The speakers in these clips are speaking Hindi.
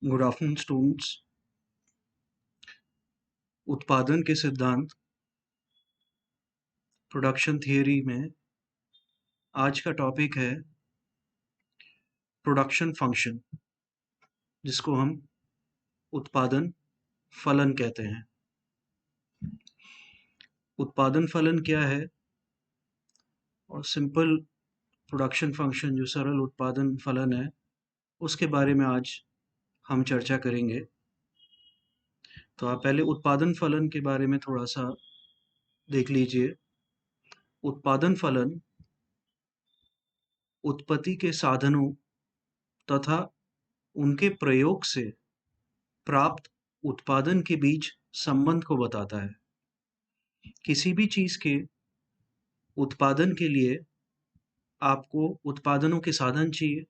Good afternoon students. उत्पादन के सिद्धांत प्रोडक्शन थियरी में आज का टॉपिक है प्रोडक्शन फंक्शन, जिसको हम उत्पादन फलन कहते हैं। उत्पादन फलन क्या है और सिंपल प्रोडक्शन फंक्शन जो सरल उत्पादन फलन है उसके बारे में आज हम चर्चा करेंगे। तो आप पहले उत्पादन फलन के बारे में थोड़ा सा देख लीजिए। उत्पादन फलन उत्पत्ति के साधनों तथा उनके प्रयोग से प्राप्त उत्पादन के बीच संबंध को बताता है। किसी भी चीज के उत्पादन के लिए आपको उत्पादनों के साधन चाहिए,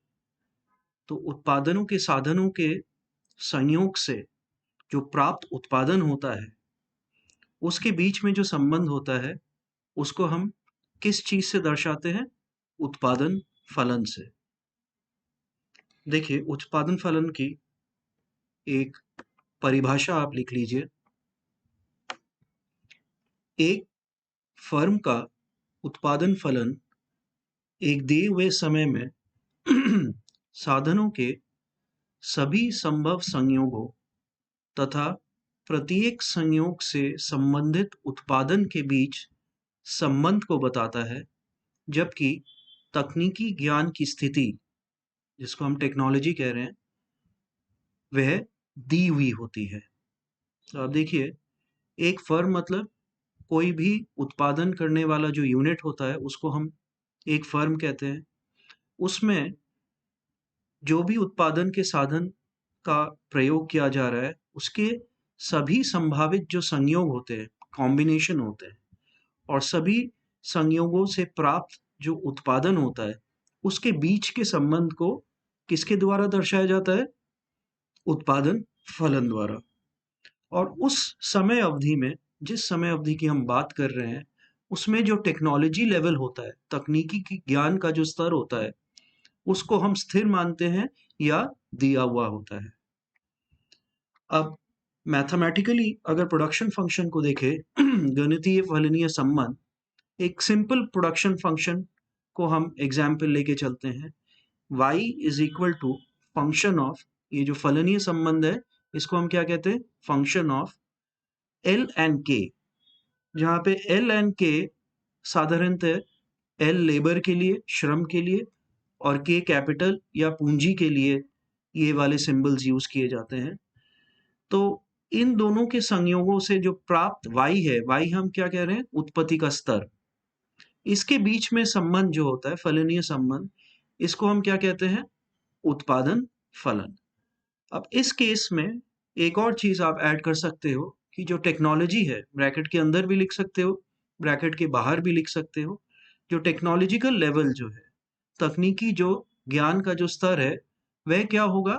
तो उत्पादनों के साधनों के संयोग से जो प्राप्त उत्पादन होता है उसके बीच में जो संबंध होता है उसको हम किस चीज से दर्शाते हैं? उत्पादन फलन से। देखिए, उत्पादन फलन की एक परिभाषा आप लिख लीजिए। एक फर्म का उत्पादन फलन एक दिए हुए समय में साधनों के सभी संभव संयोगों तथा प्रत्येक संयोग से संबंधित उत्पादन के बीच संबंध को बताता है, जबकि तकनीकी ज्ञान की स्थिति, जिसको हम टेक्नोलॉजी कह रहे हैं, वह दी हुई होती है। तो आप देखिए, एक फर्म मतलब कोई भी उत्पादन करने वाला जो यूनिट होता है उसको हम एक फर्म कहते हैं। उसमें जो भी उत्पादन के साधन का प्रयोग किया जा रहा है उसके सभी संभावित जो संयोग होते हैं, कॉम्बिनेशन होते हैं, और सभी संयोगों से प्राप्त जो उत्पादन होता है उसके बीच के संबंध को किसके द्वारा दर्शाया जाता है? उत्पादन फलन द्वारा। और उस समय अवधि में, जिस समय अवधि की हम बात कर रहे हैं, उसमें जो टेक्नोलॉजी लेवल होता है, तकनीकी की ज्ञान का जो स्तर होता है, उसको हम स्थिर मानते हैं या दिया हुआ होता है। अब मैथमेटिकली अगर प्रोडक्शन फंक्शन को देखें, गणितीय फलनीय संबंध, एक सिंपल प्रोडक्शन फंक्शन को हम एग्जाम्पल लेके चलते हैं। y is equal to function of, ये जो फलनीय संबंध है इसको हम क्या कहते हैं? फंक्शन ऑफ एल एंड के, जहाँ पे एल एंड के साधारणतः एल लेबर के लिए, श्रम के लिए, और के कैपिटल या पूंजी के लिए ये वाले सिंबल्स यूज किए जाते हैं। तो इन दोनों के संयोगों से जो प्राप्त y है, y हम क्या कह रहे हैं? उत्पत्ति का स्तर। इसके बीच में संबंध जो होता है, फलनीय संबंध, इसको हम क्या कहते हैं? उत्पादन फलन। अब इस केस में एक और चीज आप ऐड कर सकते हो कि जो टेक्नोलॉजी है, ब्रैकेट के अंदर भी लिख सकते हो, ब्रैकेट के बाहर भी लिख सकते हो, जो टेक्नोलॉजिकल लेवल जो है, तकनीकी जो ज्ञान का जो स्तर है, वह क्या होगा?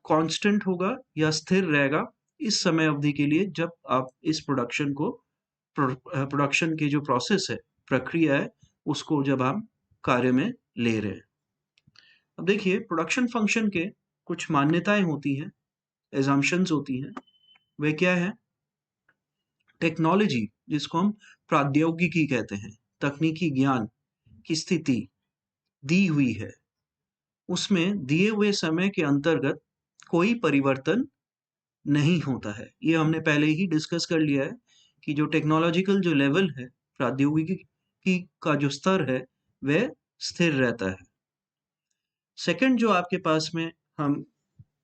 कांस्टेंट होगा या स्थिर रहेगा इस समय अवधि के लिए, जब आप इस प्रोडक्शन को, प्रोडक्शन की जो प्रोसेस है, प्रक्रिया है, उसको जब हम कार्य में ले रहे हैं। अब देखिए, प्रोडक्शन फंक्शन के कुछ मान्यताएं होती हैं, एजम्पशंस होती हैं। वे क्या है? टेक्नोलॉजी, जिसको हम प्रौद्योगिकी कहते हैं, तकनीकी ज्ञान की स्थिति दी हुई है, उसमें दिए हुए समय के अंतर्गत कोई परिवर्तन नहीं होता है। ये हमने पहले ही डिस्कस कर लिया है कि जो टेक्नोलॉजिकल जो लेवल है, प्रौद्योगिकी की का जो स्तर है, वह स्थिर रहता है। सेकंड जो आपके पास में हम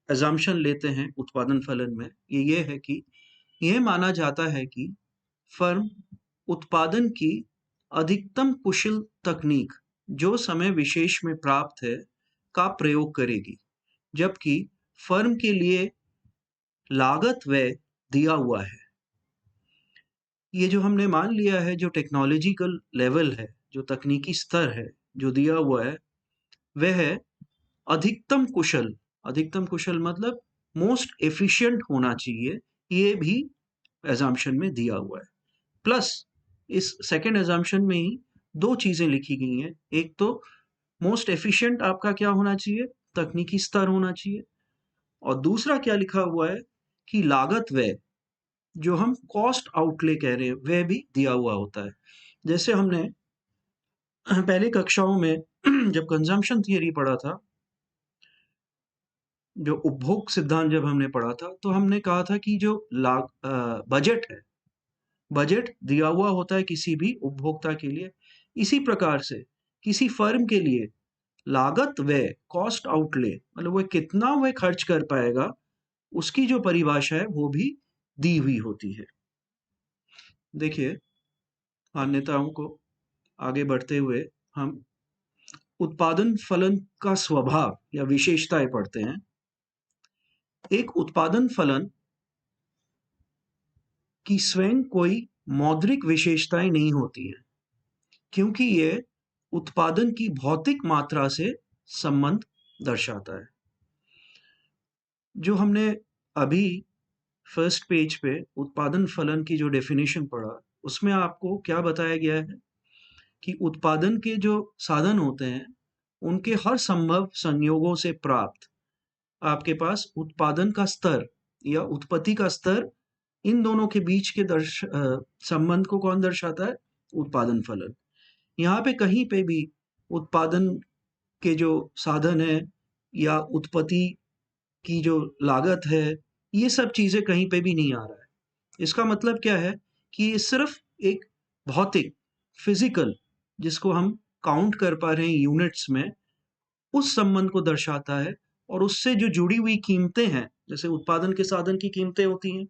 assumption लेते हैं उत्पादन फलन में, ये है कि यह माना जाता है कि फर्म उत्पादन की अधिकतम कुशल तकनीक जो समय विशेष में प्राप्त है का प्रयोग करेगी, जबकि फर्म के लिए लागत व्यय दिया हुआ है। ये जो हमने मान लिया है, जो टेक्नोलॉजिकल लेवल है, जो तकनीकी स्तर है, जो दिया हुआ है, वह है अधिकतम कुशल। अधिकतम कुशल मतलब मोस्ट एफिशिएंट होना चाहिए, ये भी एजम्पशन में दिया हुआ है। प्लस इस सेकंड एजम्पशन में ही दो चीजें लिखी गई हैं। एक तो मोस्ट एफिशिएंट आपका क्या होना चाहिए? तकनीकी स्तर होना चाहिए। और दूसरा क्या लिखा हुआ है कि लागत व्यय, जो हम कॉस्ट आउटले कह रहे हैं, वह भी दिया हुआ होता है। जैसे हमने पहले कक्षाओं में जब कंजम्पशन थियरी पढ़ा था, जो उपभोग सिद्धांत जब हमने पढ़ा था, तो हमने कहा था कि जो बजट है, बजट दिया हुआ होता है किसी भी उपभोक्ता के लिए। इसी प्रकार से किसी फर्म के लिए लागत व्यय, कॉस्ट आउटले, मतलब वह कितना वह खर्च कर पाएगा, उसकी जो परिभाषा है वो भी दी हुई होती है। देखिए, मान्यताओं को आगे बढ़ते हुए हम उत्पादन फलन का स्वभाव या विशेषताएं पढ़ते हैं। एक उत्पादन फलन की स्वयं कोई मौद्रिक विशेषताएं नहीं होती हैं, क्योंकि यह उत्पादन की भौतिक मात्रा से संबंध दर्शाता है। जो हमने अभी फर्स्ट पेज पे उत्पादन फलन की जो डेफिनेशन पढ़ा, उसमें आपको क्या बताया गया है कि उत्पादन के जो साधन होते हैं, उनके हर संभव संयोगों से प्राप्त आपके पास उत्पादन का स्तर या उत्पत्ति का स्तर, इन दोनों के बीच के संबंध को कौन दर्शाता है? उत्पादन फलन। यहाँ पे कहीं पे भी उत्पादन के जो साधन है या उत्पत्ति की जो लागत है, ये सब चीजें कहीं पे भी नहीं आ रहा है। इसका मतलब क्या है कि ये सिर्फ एक भौतिक, फिजिकल, जिसको हम काउंट कर पा रहे हैं यूनिट्स में, उस संबंध को दर्शाता है। और उससे जो जुड़ी हुई कीमतें हैं, जैसे उत्पादन के साधन की कीमतें होती हैं,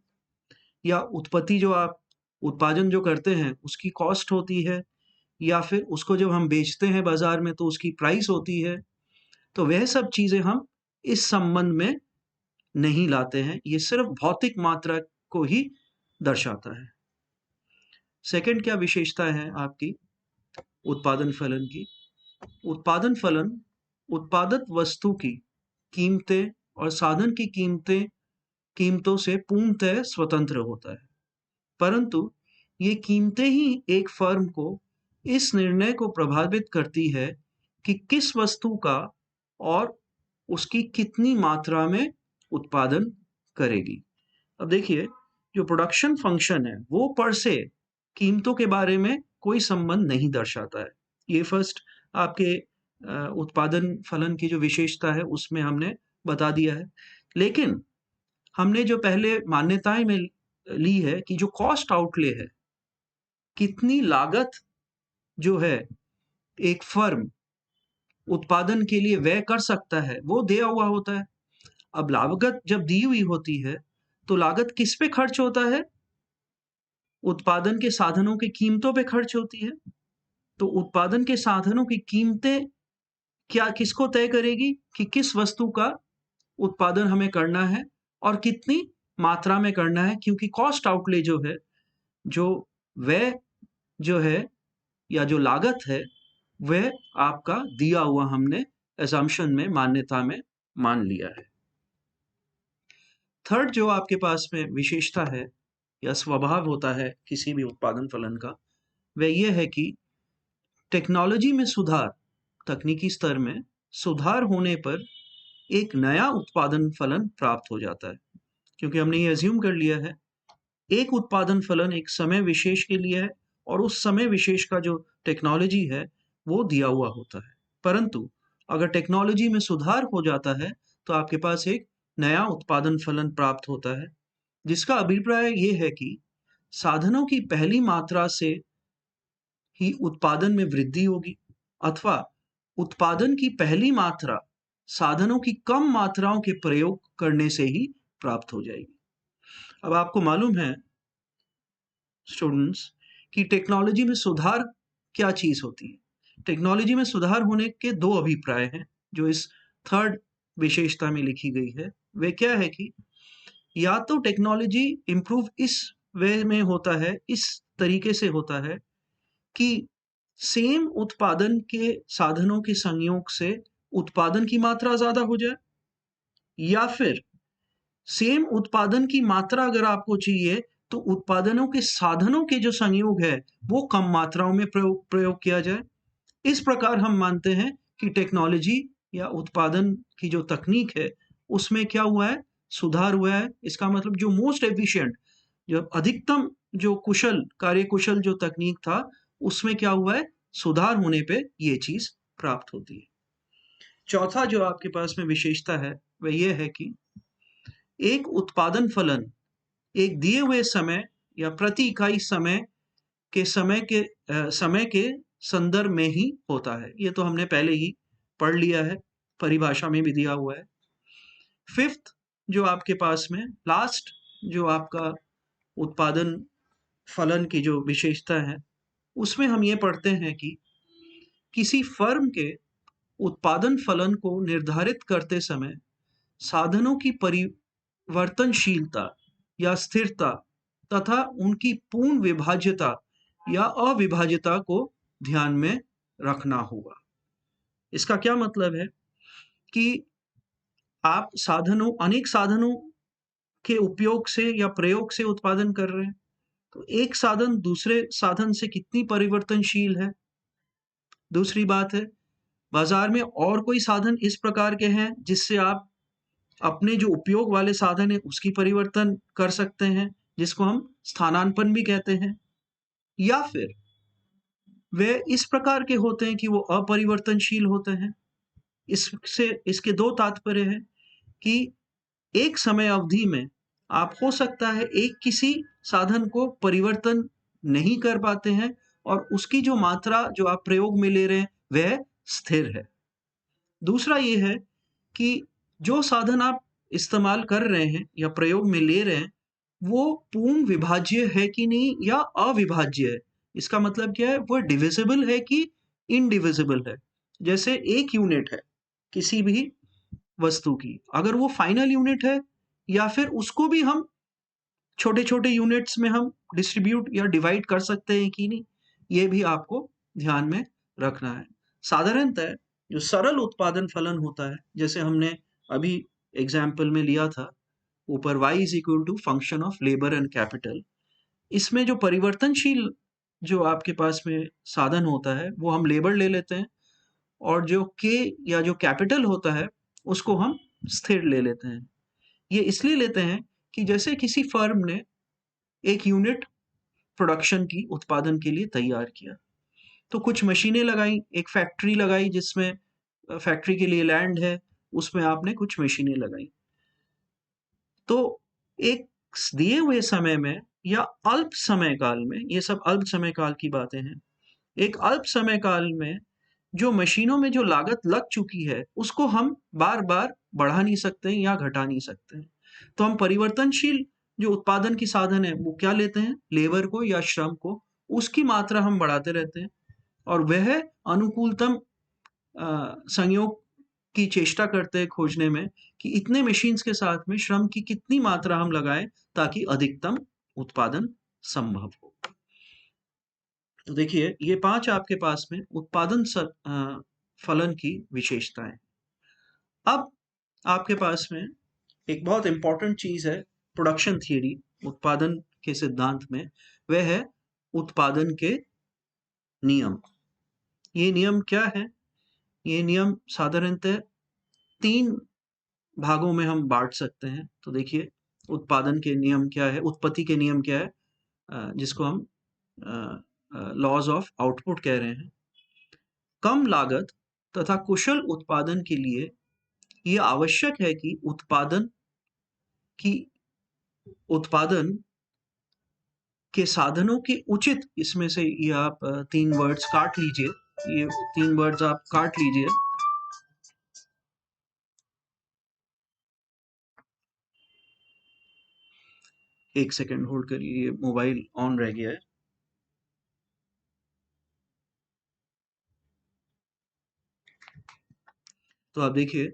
या उत्पत्ति जो आप उत्पादन जो करते हैं उसकी कॉस्ट होती है, या फिर उसको जब हम बेचते हैं बाजार में तो उसकी प्राइस होती है, तो वह सब चीजें हम इस संबंध में नहीं लाते हैं। ये सिर्फ भौतिक मात्रा को ही दर्शाता है। सेकंड क्या विशेषता है आपकी उत्पादन फलन की? उत्पादन फलन उत्पादित वस्तु की कीमतें और साधन की कीमतों से पूर्णतः स्वतंत्र होता है, परंतु ये कीमतें ही एक फर्म को इस निर्णय को प्रभावित करती है कि किस वस्तु का और उसकी कितनी मात्रा में उत्पादन करेगी। अब देखिए, जो प्रोडक्शन फंक्शन है वो पर से कीमतों के बारे में कोई संबंध नहीं दर्शाता है। ये फर्स्ट आपके उत्पादन फलन की जो विशेषता है उसमें हमने बता दिया है। लेकिन हमने जो पहले मान्यताएं में ली है कि जो कॉस्ट आउटले है, कितनी लागत जो है एक फर्म उत्पादन के लिए व्यय कर सकता है, वो दिया हुआ होता है। अब लागत जब दी हुई होती है तो लागत किस पे खर्च होता है? उत्पादन के साधनों की कीमतों पे खर्च होती है। तो उत्पादन के साधनों की कीमतें क्या किसको तय करेगी कि किस वस्तु का उत्पादन हमें करना है और कितनी मात्रा में करना है? क्योंकि कॉस्ट आउटले जो है, जो व्यय जो है या जो लागत है, वह आपका दिया हुआ हमने असम्पशन में, मान्यता में मान लिया है। थर्ड जो आपके पास में विशेषता है या स्वभाव होता है किसी भी उत्पादन फलन का, वह यह है कि टेक्नोलॉजी में सुधार, तकनीकी स्तर में सुधार होने पर एक नया उत्पादन फलन प्राप्त हो जाता है। क्योंकि हमने ये अज्यूम कर लिया है एक उत्पादन फलन एक समय विशेष के लिए है और उस समय विशेष का जो टेक्नोलॉजी है वो दिया हुआ होता है। परंतु अगर टेक्नोलॉजी में सुधार हो जाता है तो आपके पास एक नया उत्पादन फलन प्राप्त होता है, जिसका अभिप्राय ये है कि साधनों की पहली मात्रा से ही उत्पादन में वृद्धि होगी, अथवा उत्पादन की पहली मात्रा साधनों की कम मात्राओं के प्रयोग करने से ही प्राप्त हो जाएगी। अब आपको मालूम है स्टूडेंट्स कि टेक्नोलॉजी में सुधार क्या चीज होती है। टेक्नोलॉजी में सुधार होने के दो अभिप्राय हैं जो इस थर्ड विशेषता में लिखी गई है। वे क्या है कि या तो टेक्नोलॉजी इंप्रूव इस वे में होता है, इस तरीके से होता है कि सेम उत्पादन के साधनों के संयोग से उत्पादन की मात्रा ज्यादा हो जाए, या फिर सेम उत्पादन की मात्रा अगर आपको चाहिए तो उत्पादनों के साधनों के जो संयोग है वो कम मात्राओं में प्रयोग किया जाए। इस प्रकार हम मानते हैं कि टेक्नोलॉजी या उत्पादन की जो तकनीक है उसमें क्या हुआ है, सुधार हुआ है। इसका मतलब जो मोस्ट एफिशिएंट, जो अधिकतम जो कुशल कार्यकुशल जो तकनीक था, उसमें क्या हुआ है, सुधार होने पे ये चीज प्राप्त होती है। चौथा जो आपके पास में विशेषता है वह यह है कि एक उत्पादन फलन एक दिए हुए समय या प्रति इकाई समय के संदर्भ में ही होता है। ये तो हमने पहले ही पढ़ लिया है, परिभाषा में भी दिया हुआ है। फिफ्थ जो आपके पास में लास्ट जो आपका उत्पादन फलन की जो विशेषता है, उसमें हम ये पढ़ते हैं कि किसी फर्म के उत्पादन फलन को निर्धारित करते समय साधनों की परिवर्तनशीलता या स्थिरता तथा उनकी पूर्ण विभाज्यता या अविभाज्यता को ध्यान में रखना होगा। इसका क्या मतलब है कि आप अनेक साधनों के उपयोग से या प्रयोग से उत्पादन कर रहे हैं, तो एक साधन दूसरे साधन से कितनी परिवर्तनशील है। दूसरी बात है, बाजार में और कोई साधन इस प्रकार के हैं जिससे आप अपने जो उपयोग वाले साधन है उसकी परिवर्तन कर सकते हैं, जिसको हम स्थानांतरण भी कहते हैं। या फिर वे इस प्रकार के होते हैं कि वो अपरिवर्तनशील होते हैं। इसके दो तात्पर्य है कि एक समय अवधि में आप हो सकता है एक किसी साधन को परिवर्तन नहीं कर पाते हैं और उसकी जो मात्रा जो आप प्रयोग में ले रहे हैं वह स्थिर है। दूसरा ये है कि जो साधन आप इस्तेमाल कर रहे हैं या प्रयोग में ले रहे हैं वो पूर्ण विभाज्य है कि नहीं या अविभाज्य है। इसका मतलब क्या है, वो डिविजिबल है कि इनडिविजिबल है। जैसे एक यूनिट है किसी भी वस्तु की, अगर वो फाइनल यूनिट है या फिर उसको भी हम छोटे छोटे यूनिट्स में हम डिस्ट्रीब्यूट या डिवाइड कर सकते हैं कि नहीं, ये भी आपको ध्यान में रखना है। साधारणतः जो सरल उत्पादन फलन होता है, जैसे हमने अभी एग्जाम्पल में लिया था ऊपर, y is equal to function of labour and capital, इसमें जो परिवर्तनशील जो आपके पास में साधन होता है वो हम लेबर ले लेते हैं, और जो k या जो कैपिटल होता है उसको हम स्थिर ले लेते हैं। ये इसलिए लेते हैं कि जैसे किसी फर्म ने एक यूनिट प्रोडक्शन की उत्पादन के लिए तैयार किया, तो कुछ मशीनें लगाई, एक फैक्ट्री लगाई जिसमें फैक्ट्री के लिए लैंड है, उसमें आपने कुछ मशीनें लगाई। तो एक दिए हुए समय में या अल्प समय काल में, ये सब अल्प समय काल की बातें हैं, एक अल्प समय काल में जो मशीनों में जो लागत लग चुकी है उसको हम बार बार बढ़ा नहीं सकते या घटा नहीं सकते। तो हम परिवर्तनशील जो उत्पादन की साधन है वो क्या लेते हैं, लेबर को या श्रम को, उसकी मात्रा हम बढ़ाते रहते हैं और वह अनुकूलतम संयोग की चेष्टा करते हैं खोजने में कि इतने मशीन्स के साथ में श्रम की कितनी मात्रा हम लगाएं ताकि अधिकतम उत्पादन संभव हो। तो देखिए ये 5 आपके पास में उत्पादन फलन की विशेषताएं। अब आपके पास में एक बहुत इंपॉर्टेंट चीज है प्रोडक्शन थियरी, उत्पादन के सिद्धांत में, वह है उत्पादन के नियम। ये नियम क्या है? ये नियम साधारणतः 3 भागों में हम बांट सकते हैं। तो देखिए उत्पादन के नियम क्या है, उत्पत्ति के नियम क्या है, जिसको हम लॉज ऑफ आउटपुट कह रहे हैं। कम लागत तथा कुशल उत्पादन के लिए यह आवश्यक है कि उत्पादन के साधनों के उचित, इसमें से ये आप 3 वर्ड्स काट लीजिए, ये 3 वर्ड्स आप काट लीजिए। एक सेकेंड होल्ड करिए, ये मोबाइल ऑन रह गया है। तो आप देखिए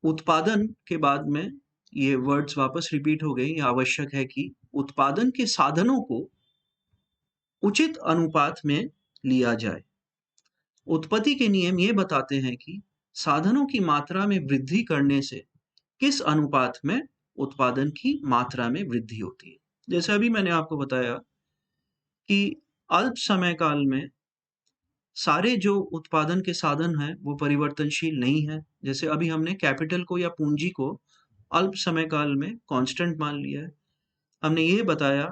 उत्पादन के बाद में ये वर्ड्स वापस रिपीट हो गए। ये आवश्यक है कि उत्पादन के साधनों को उचित अनुपात में लिया जाए। उत्पत्ति के नियम ये बताते हैं कि साधनों की मात्रा में वृद्धि करने से किस अनुपात में उत्पादन की मात्रा में वृद्धि होती है। जैसे अभी मैंने आपको बताया कि अल्प समय काल में सारे जो उत्पादन के साधन हैं वो परिवर्तनशील नहीं है। जैसे अभी हमने कैपिटल को या पूंजी को अल्प समय काल में कांस्टेंट मान लिया है। हमने ये बताया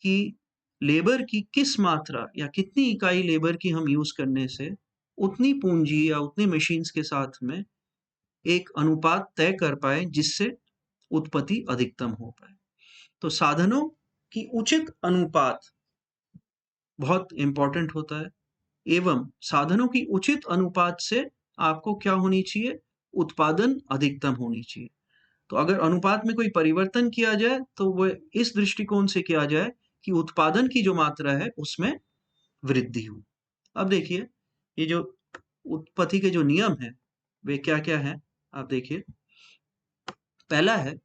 कि लेबर की किस मात्रा या कितनी इकाई लेबर की हम यूज करने से उतनी पूंजी या उतनी मशीन्स के साथ में एक अनुपात तय कर पाए जिससे उत्पत्ति अधिकतम हो पाए। तो साधनों की उचित अनुपात बहुत इंपॉर्टेंट होता है, एवं साधनों की उचित अनुपात से आपको क्या होनी चाहिए, उत्पादन अधिकतम होनी चाहिए। तो अगर अनुपात में कोई परिवर्तन किया जाए तो वह इस दृष्टिकोण से किया जाए कि उत्पादन की जो मात्रा है उसमें वृद्धि हो। अब देखिए, ये जो उत्पत्ति के जो नियम है वे क्या क्या है, आप देखिए। पहला है,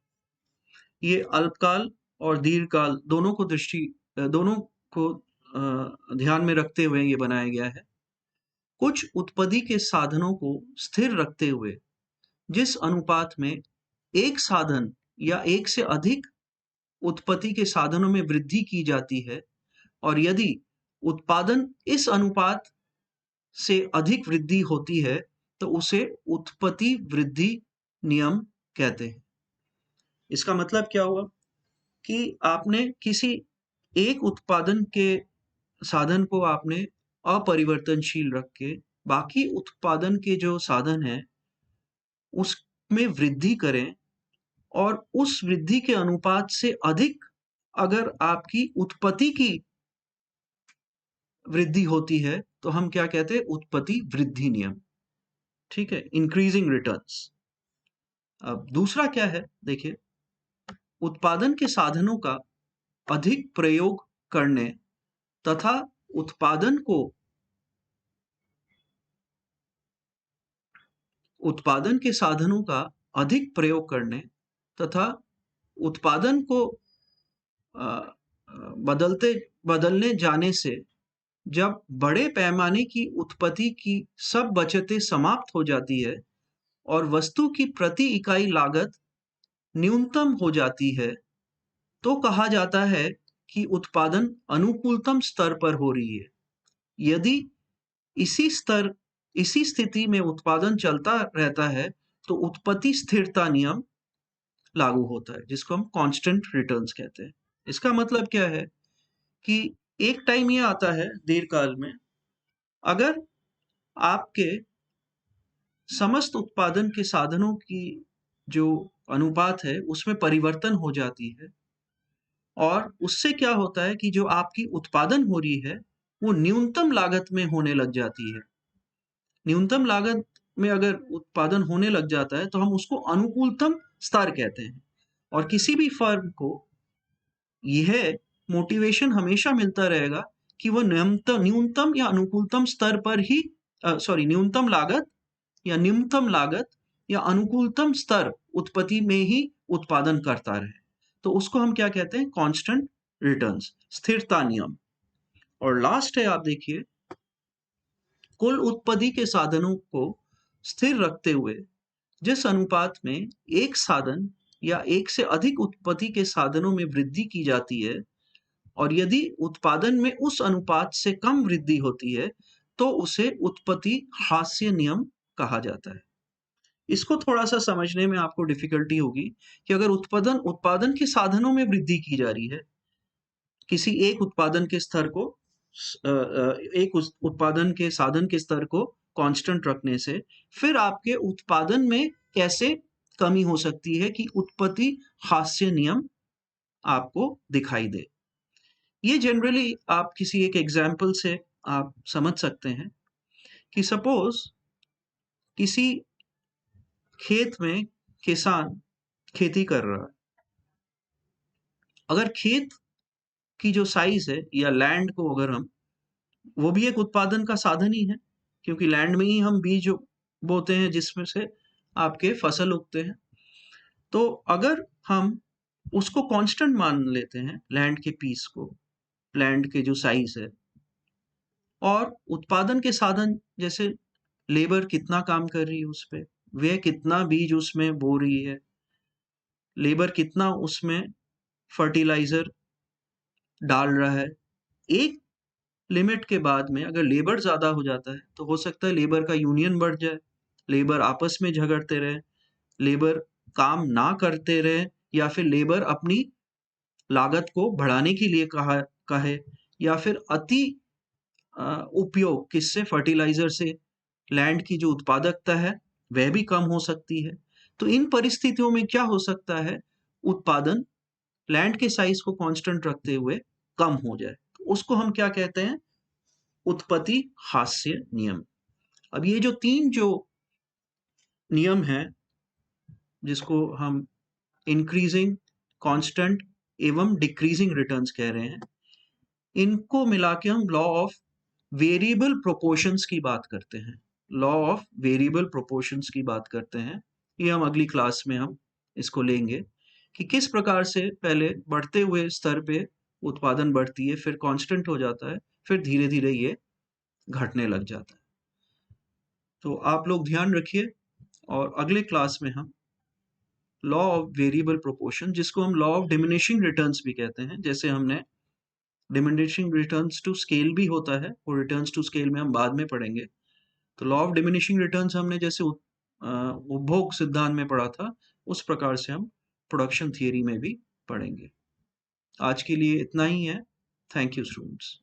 ये अल्पकाल और दीर्घकाल दोनों को ध्यान में रखते हुए ये बनाया गया है। कुछ उत्पत्ति के साधनों को स्थिर रखते हुए जिस अनुपात में एक साधन या एक से अधिक उत्पत्ति के साधनों में वृद्धि की जाती है, और यदि उत्पादन इस अनुपात से अधिक वृद्धि होती है तो उसे उत्पत्ति वृद्धि नियम कहते हैं। इसका मतलब क्या हुआ कि आपने किसी एक उत्पादन के साधन को आपने अपरिवर्तनशील रख के बाकी उत्पादन के जो साधन है उसमें वृद्धि करें, और उस वृद्धि के अनुपात से अधिक अगर आपकी उत्पत्ति की वृद्धि होती है तो हम क्या कहते हैं, उत्पत्ति वृद्धि नियम। ठीक है, इंक्रीजिंग रिटर्न्स। अब दूसरा क्या है, देखिए, उत्पादन के साधनों का अधिक प्रयोग करने तथा उत्पादन को उत्पादन के साधनों का अधिक प्रयोग करने तथा उत्पादन को अ, बदलने जाने से जब बड़े पैमाने की उत्पत्ति की सब बचतें समाप्त हो जाती है और वस्तु की प्रति इकाई लागत न्यूनतम हो जाती है, तो कहा जाता है कि उत्पादन अनुकूलतम स्तर पर हो रही है। यदि इसी स्तर इसी स्थिति में उत्पादन चलता रहता है तो उत्पत्ति स्थिरता नियम लागू होता है, जिसको हम कांस्टेंट रिटर्न्स कहते हैं। इसका मतलब क्या है कि एक टाइम ये आता है दीर्घकाल में, अगर आपके समस्त उत्पादन के साधनों की जो अनुपात है उसमें परिवर्तन हो जाती है, और उससे क्या होता है कि जो आपकी उत्पादन हो रही है वो न्यूनतम लागत में होने लग जाती है। न्यूनतम लागत में अगर उत्पादन होने लग जाता है तो हम उसको अनुकूलतम स्तर कहते हैं। और किसी भी फर्म को यह मोटिवेशन हमेशा मिलता रहेगा कि वह न्यूनतम न्यूनतम या अनुकूलतम स्तर पर ही न्यूनतम लागत या निम्नतम लागत या अनुकूलतम स्तर उत्पत्ति में ही उत्पादन करता रहे। तो उसको हम क्या कहते हैं, कांस्टेंट रिटर्न्स, स्थिरता नियम। और लास्ट है, आप देखिए, कुल उत्पत्ति के साधनों को स्थिर रखते हुए जिस अनुपात में एक साधन या एक से अधिक उत्पत्ति के साधनों में वृद्धि की जाती है, और यदि उत्पादन में उस अनुपात से कम वृद्धि होती है तो उसे उत्पत्ति हास्य नियम कहा जाता है। इसको थोड़ा सा समझने में आपको डिफिकल्टी होगी कि अगर उत्पादन उत्पादन के साधनों में वृद्धि की जा रही है, किसी एक उत्पादन के स्तर को एक उत्पादन के साधन के स्तर को कांस्टेंट रखने से फिर आपके उत्पादन में कैसे कमी हो सकती है कि उत्पत्ति हास्य नियम आपको दिखाई दे। ये जनरली आप किसी एक एग्जाम्पल से आप समझ सकते हैं कि सपोज किसी खेत में किसान खेती कर रहा है। अगर खेत की जो साइज है या लैंड को अगर हम, वो भी एक उत्पादन का साधन ही है, क्योंकि लैंड में ही हम बीज बोते हैं जिसमें से आपके फसल उगते हैं। तो अगर हम उसको कांस्टेंट मान लेते हैं, लैंड के पीस को, लैंड के जो साइज है, और उत्पादन के साधन जैसे लेबर कितना काम कर रही है उस पे, वह कितना बीज उसमें बो रही है, लेबर कितना उसमें फर्टिलाइजर डाल रहा है, एक लिमिट के बाद में अगर लेबर ज़्यादा हो जाता है तो हो सकता है लेबर का यूनियन बढ़ जाए, लेबर आपस में झगड़ते रहे, लेबर काम ना करते रहे, या फिर लेबर अपनी लागत को बढ़ाने के लिए कहे, या फिर अति उपयोग किससे, फर्टिलाइजर से लैंड की जो उत्पादकता है वह भी कम हो सकती है। तो इन परिस्थितियों में क्या हो सकता है, उत्पादन लैंड के साइज को कांस्टेंट रखते हुए कम हो जाए, तो उसको हम क्या कहते हैं, उत्पत्ति हास्य नियम। अब ये जो तीन जो नियम हैं जिसको हम इंक्रीजिंग, कांस्टेंट एवं डिक्रीजिंग रिटर्न्स कह रहे हैं, इनको मिला के हम लॉ ऑफ वेरिएबल प्रोपोर्शंस की बात करते हैं। लॉ ऑफ वेरिएबल प्रोपोर्शंस की बात करते हैं, ये हम अगली क्लास में हम इसको लेंगे कि किस प्रकार से पहले बढ़ते हुए स्तर पे उत्पादन बढ़ती है, फिर कांस्टेंट हो जाता है, फिर धीरे धीरे ये घटने लग जाता है। तो आप लोग ध्यान रखिए, और अगले क्लास में हम लॉ ऑफ वेरिएबल प्रोपोर्शन, जिसको हम लॉ ऑफ डिमिनिशिंग रिटर्न्स भी कहते हैं, जैसे हमने डिमिनिशिंग रिटर्न्स टू स्केल भी होता है, वो रिटर्न्स टू स्केल में हम बाद में पढ़ेंगे। तो लॉ ऑफ डिमिनिशिंग रिटर्न्स हमने जैसे उपभोग सिद्धांत में पढ़ा था, उस प्रकार से हम प्रोडक्शन थियरी में भी पढ़ेंगे। आज के लिए इतना ही है। Thank you students.